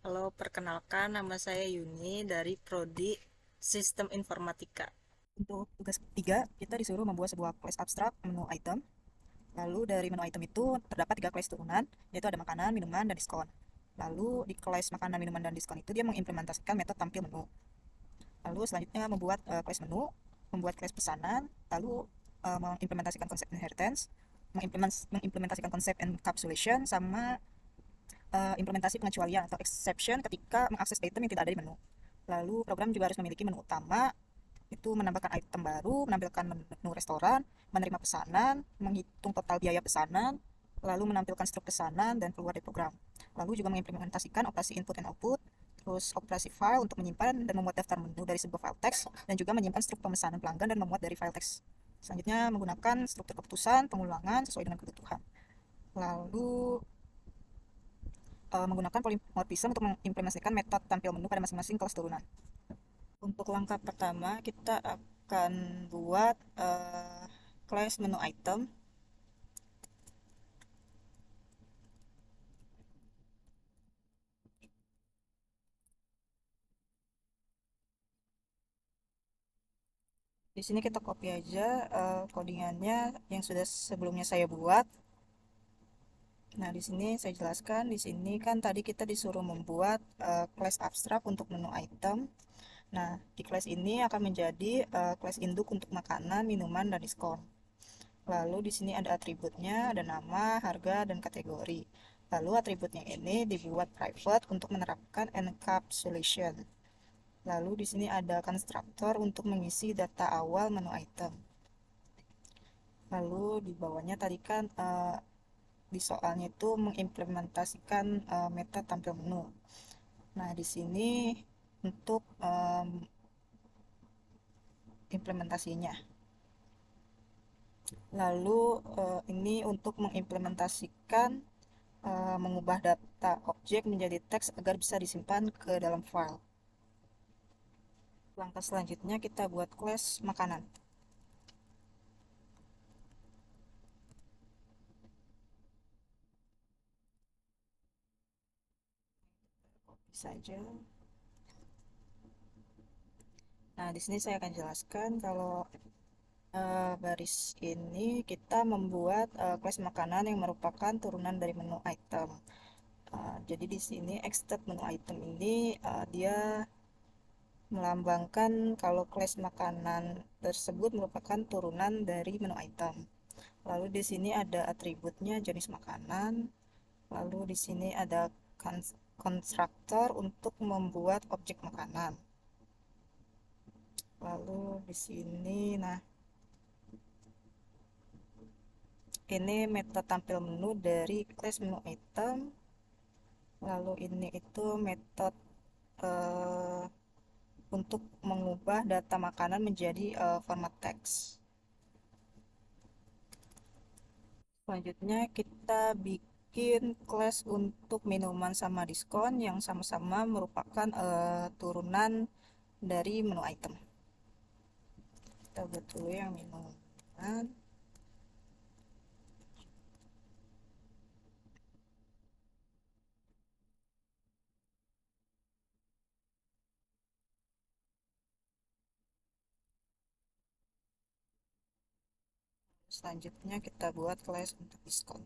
Halo, perkenalkan nama saya Yuni dari Prodi Sistem Informatika. Untuk tugas ketiga, kita disuruh membuat sebuah class abstrak menu item. Lalu dari menu item itu terdapat tiga class turunan, yaitu ada makanan, minuman, dan diskon. Lalu di class makanan, minuman, dan diskon itu dia mengimplementasikan metode tampil menu. Lalu selanjutnya membuat class menu, membuat class pesanan, lalu mengimplementasikan konsep inheritance, mengimplementasikan konsep encapsulation, sama implementasi pengecualian atau exception ketika mengakses item yang tidak ada di menu. Lalu program juga harus memiliki menu utama, itu menambahkan item baru, menampilkan menu restoran, menerima pesanan, menghitung total biaya pesanan, lalu menampilkan struk pesanan dan keluar dari program. Lalu juga mengimplementasikan operasi input and output, terus operasi file untuk menyimpan dan memuat daftar menu dari sebuah file teks, dan juga menyimpan struk pemesanan pelanggan dan memuat dari file teks. Selanjutnya menggunakan struktur keputusan, pengulangan sesuai dengan kebutuhan. Lalu menggunakan polymorphism untuk mengimplementasikan metode tampil menu pada masing-masing kelas turunan. Untuk langkah pertama, kita akan buat class menu item. Di sini kita copy aja codingannya yang sudah sebelumnya saya buat. Nah, di sini saya jelaskan, di sini kan tadi kita disuruh membuat class abstrak untuk menu item. Nah, di class ini akan menjadi class induk untuk makanan, minuman, dan diskon. Lalu di sini ada atributnya, ada nama, harga, dan kategori. Lalu atributnya ini dibuat private untuk menerapkan encapsulation. Lalu di sini ada konstruktor untuk mengisi data awal menu item. Lalu di bawahnya tadi kan di soalnya itu mengimplementasikan metode tampil menu. Nah, di sini untuk implementasinya. Lalu ini untuk mengimplementasikan mengubah data objek menjadi teks agar bisa disimpan ke dalam file. Langkah selanjutnya kita buat class makanan. Copy saja. Nah, di sini saya akan jelaskan kalau baris ini kita membuat kelas makanan yang merupakan turunan dari menu item. Jadi di sini extract menu item ini dia melambangkan kalau kelas makanan tersebut merupakan turunan dari menu item. Lalu di sini ada atributnya jenis makanan. Lalu di sini ada konstruktor untuk membuat objek makanan. Lalu di sini, nah ini metode tampil menu dari class menu item. Lalu ini itu metode eh, untuk mengubah data makanan menjadi format teks. Selanjutnya kita bikin kelas untuk minuman sama diskon yang sama-sama merupakan turunan dari menu item. Kita buat dulu yang minuman. Selanjutnya kita buat kelas untuk diskon.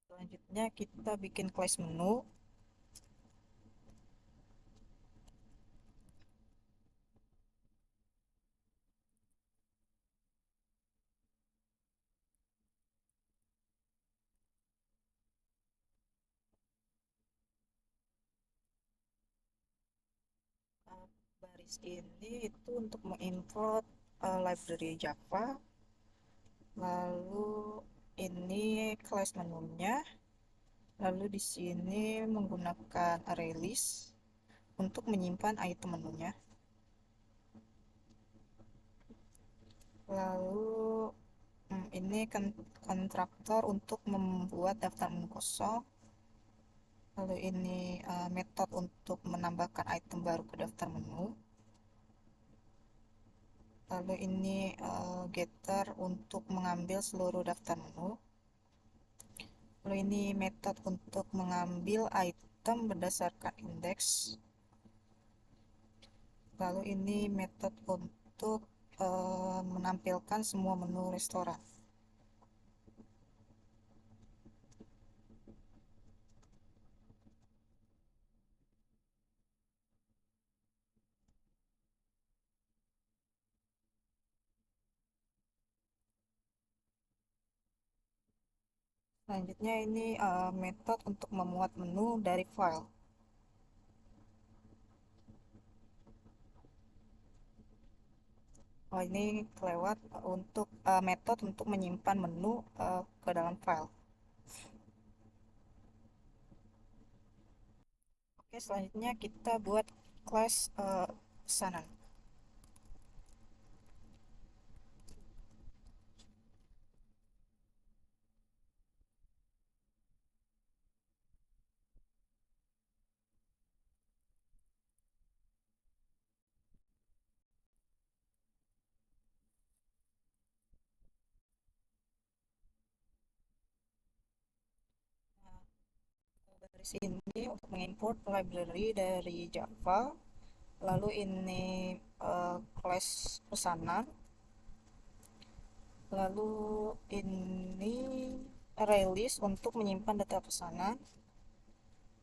Selanjutnya kita bikin kelas menu. Baris ini itu untuk mengimport library Java. Lalu ini kelas menunya. Lalu di sini menggunakan array list untuk menyimpan item menunya. Lalu ini kontraktor untuk membuat daftar menu kosong. Lalu ini metode untuk menambahkan item baru ke daftar menu. Lalu ini getter untuk mengambil seluruh daftar menu. Lalu ini metode untuk mengambil item berdasarkan indeks. Lalu ini metode untuk menampilkan semua menu restoran. Selanjutnya ini metode untuk memuat menu dari file. Oh, ini kelewat untuk metode untuk menyimpan menu ke dalam file. Oke, selanjutnya kita buat class pesanan. Dari sini untuk mengimport library dari Java, lalu ini class pesanan, lalu ini release untuk menyimpan data pesanan,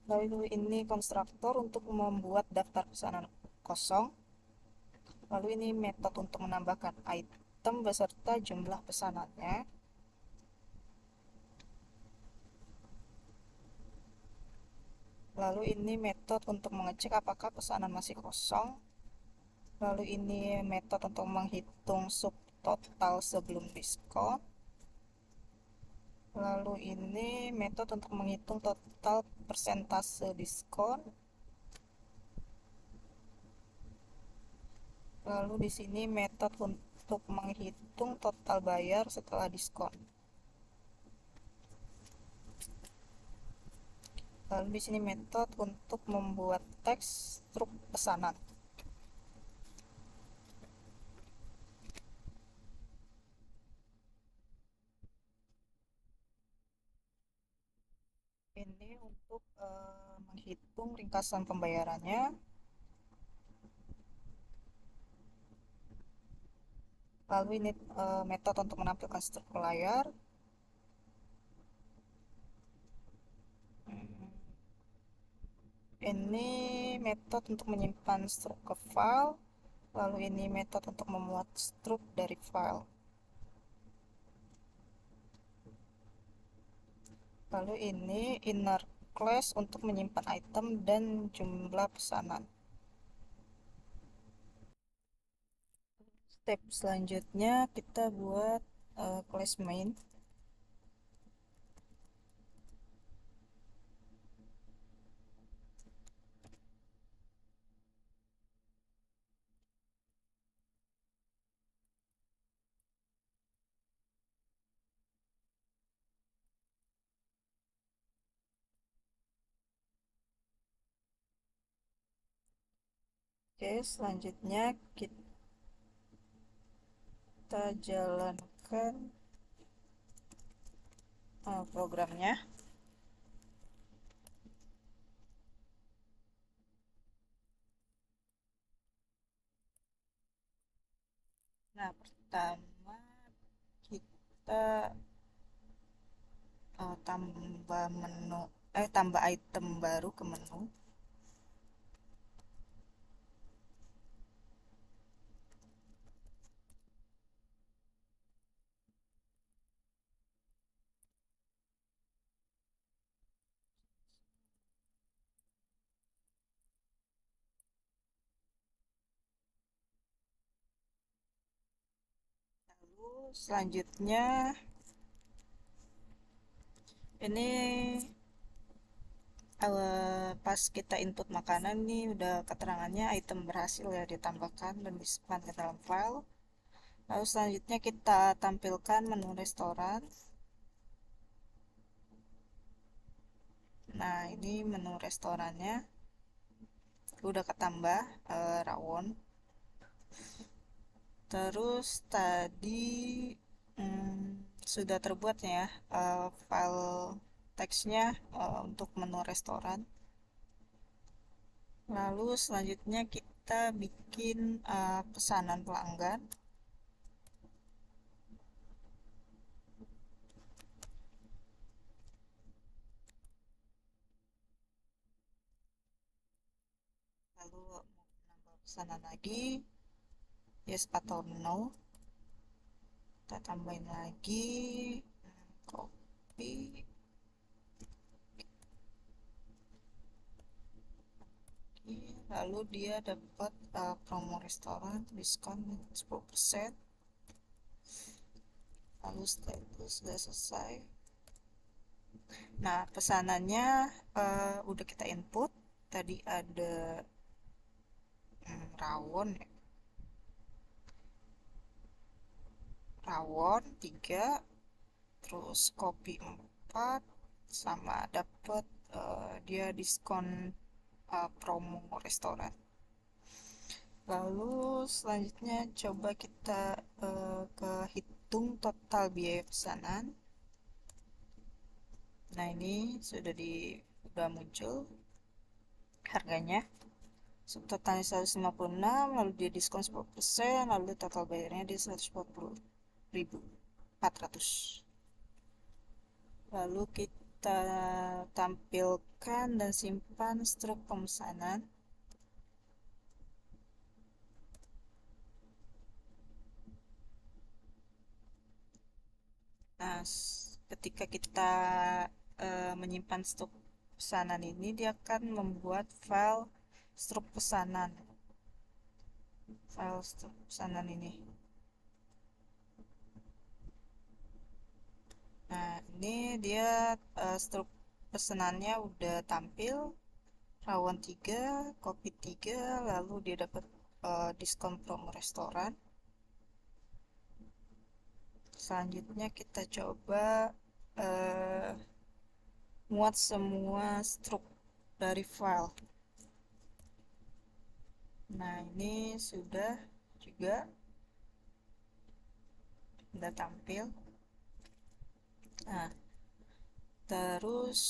lalu ini konstruktor untuk membuat daftar pesanan kosong, lalu ini metode untuk menambahkan item beserta jumlah pesanannya, lalu ini metode untuk mengecek apakah pesanan masih kosong, lalu ini metode untuk menghitung subtotal sebelum diskon, lalu ini metode untuk menghitung total persentase diskon, lalu di sini metode untuk menghitung total bayar setelah diskon. Lalu di sini metode untuk membuat teks struk pesanan. Ini untuk menghitung ringkasan pembayarannya. Lalu ini metode untuk menampilkan struk layar. Ini metode untuk menyimpan struk ke file. Lalu ini metode untuk memuat struk dari file. Lalu ini inner class untuk menyimpan item dan jumlah pesanan. Step selanjutnya kita buat class main. Oke, selanjutnya kita jalankan programnya. Nah, pertama kita tambah item baru ke menu. Lalu selanjutnya ini pas kita input makanan nih udah keterangannya item berhasil ya ditambahkan dan disimpan ke dalam file. Lalu selanjutnya kita tampilkan menu restoran. Nah, ini menu restorannya udah ketambah rawon. Terus tadi sudah terbuat ya file teksnya untuk menu restoran. Lalu selanjutnya kita bikin pesanan pelanggan. Lalu mau menambah pesanan lagi, yes atau no. Kita tambahin lagi kopi. Lalu dia dapat promo restoran diskon 10%. Lalu setelah itu sudah selesai. Nah, pesanannya udah kita input. Tadi ada rawon ya. Rawon 3, terus kopi 4, sama dapet dia diskon promo restoran. Lalu selanjutnya coba kita kehitung total biaya pesanan. Nah, ini sudah muncul harganya. Subtotalnya 156, lalu dia diskon 10%, lalu total bayarnya dia 140.400. Lalu kita tampilkan dan simpan struk pemesanan. Nah, ketika kita menyimpan struk pesanan ini, dia akan membuat file struk pesanan. File struk pesanan ini. Nah, ini dia struk pesanannya udah tampil. Rawon 3, kopi 3, lalu dia dapat diskon promo restoran. Selanjutnya kita coba muat semua struk dari file. Nah, ini sudah tampil. Nah, terus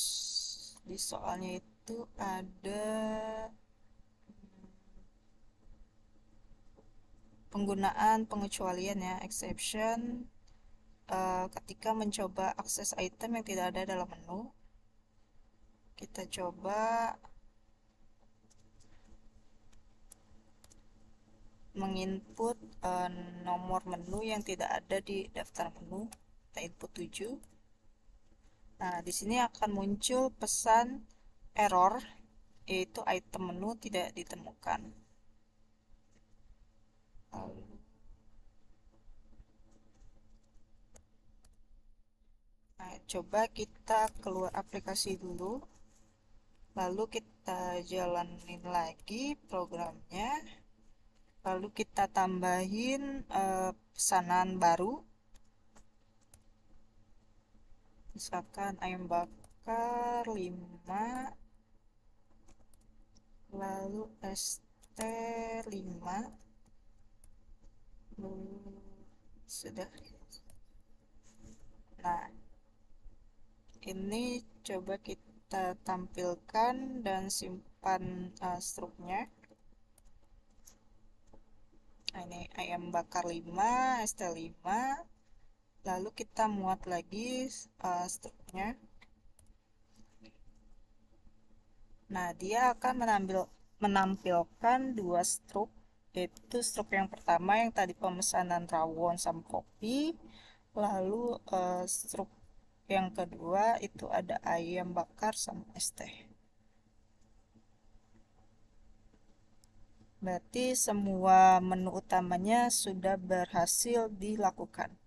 di soalnya itu ada penggunaan pengecualian ya, exception ketika mencoba akses item yang tidak ada dalam menu. Kita coba menginput nomor menu yang tidak ada di daftar menu. Kita input 7. Nah, di sini akan muncul pesan error, yaitu item menu tidak ditemukan. Nah, coba kita keluar aplikasi dulu, lalu kita jalanin lagi programnya, lalu kita tambahin pesanan baru, misalkan ayam bakar 5, lalu es teh 5, sudah. Nah, ini coba kita tampilkan dan simpan struknya. Nah, ini ayam bakar 5, es teh 5, lalu kita muat lagi struknya. Nah, dia akan menampilkan 2 struk, yaitu struk yang pertama yang tadi pemesanan rawon sama kopi, lalu struk yang kedua itu ada ayam bakar sama es teh. Berarti semua menu utamanya sudah berhasil dilakukan.